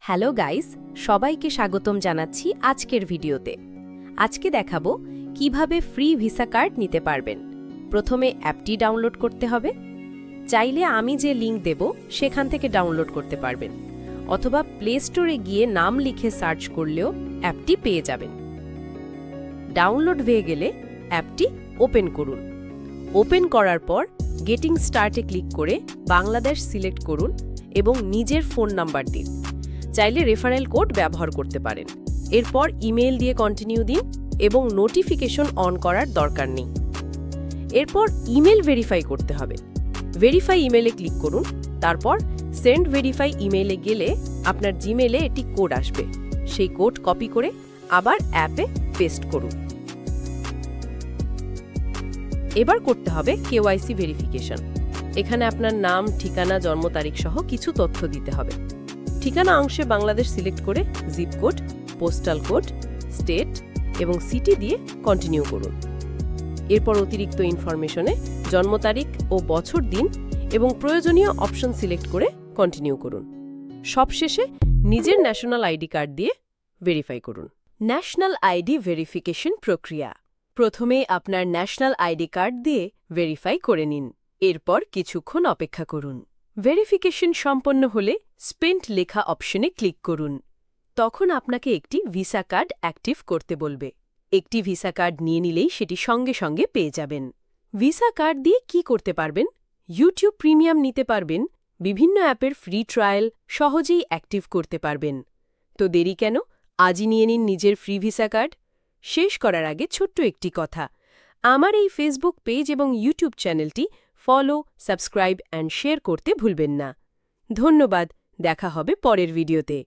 Hello guys, সবাইকে স্বাগতম জানাচ্ছি আজকের ভিডিওতে। আজকে দেখাবো কিভাবে ফ্রি ভিসা কার্ড নিতে পারবেন। প্রথমে অ্যাপটি ডাউনলোড করতে হবে। চাইলে আমি যে লিংক দেব সেখান থেকে ডাউনলোড করতে পারবেন, অথবা প্লে স্টোরে গিয়ে নাম লিখে সার্চ করলেও অ্যাপটি পেয়ে যাবেন। ডাউনলোড হয়ে গেলে অ্যাপটি ওপেন করুন। ওপেন করার পর গেটিং স্টার্টে ক্লিক করে বাংলাদেশ সিলেক্ট করুন এবং নিজের ফোন নাম্বার দিন। চাইলে রেফারেল কোড ব্যবহার করতে পারেন। এরপর ইমেল দিয়ে কন্টিনিউ দিন এবং নোটিফিকেশন অন করার দরকার নেই। এরপর ইমেল ভেরিফাই করতে হবে। ভেরিফাই ইমেলে ক্লিক করুন। তারপর সেন্ড ভেরিফাই ইমেলে গেলে আপনার জিমেলে এটি কোড আসবে। সেই কোড কপি করে আবার অ্যাপে পেস্ট করুন। এবার করতে হবে কেওয়াইসি ভেরিফিকেশন। এখানে আপনার নাম, ঠিকানা, জন্ম তারিখ সহ কিছু তথ্য দিতে হবে। ঠিকানা অংশে বাংলাদেশ সিলেক্ট করে zip code, postal code, state এবং সিটি দিয়ে কন্টিনিউ করুন। এরপর অতিরিক্ত ইনফরমেশনে জন্ম তারিখ ও বছর দিন এবং প্রয়োজনীয় অপশন সিলেক্ট করে কন্টিনিউ করুন। সবশেষে নিজের ন্যাশনাল আইডি কার্ড দিয়ে ভেরিফাই করুন। ন্যাশনাল আইডি ভেরিফিকেশন প্রক্রিয়া। প্রথমে আপনার ন্যাশনাল আইডি কার্ড দিয়ে ভেরিফাই করে নিন। এরপর কিছুক্ষণ অপেক্ষা করুন। ভেরিফিকেশন সম্পন্ন হলে স্পেন্ট লেখা অপশনে ক্লিক করুন। তখন আপনাকে একটি ভিসা কার্ড অ্যাক্টিভ করতে বলবে। একটি ভিসা কার্ড নিয়ে নিলেই সেটি সঙ্গে সঙ্গে পেয়ে যাবেন। ভিসা কার্ড দিয়ে কি করতে পারবেন? ইউটিউব প্রিমিয়াম নিতে পারবেন, বিভিন্ন অ্যাপের ফ্রি ট্রায়াল সহজেই অ্যাক্টিভ করতে পারবেন। তো দেরি কেন? আজই নিয়ে নিন নিজের ফ্রি ভিসা কার্ড। শেষ করার আগে ছোট্ট একটি কথা, আমার এই ফেসবুক পেজ এবং ইউটিউব চ্যানেলটি ফলো, সাবস্ক্রাইব অ্যান্ড শেয়ার করতে ভুলবেন না। ধন্যবাদ। দেখা হবে পরের ভিডিওতে।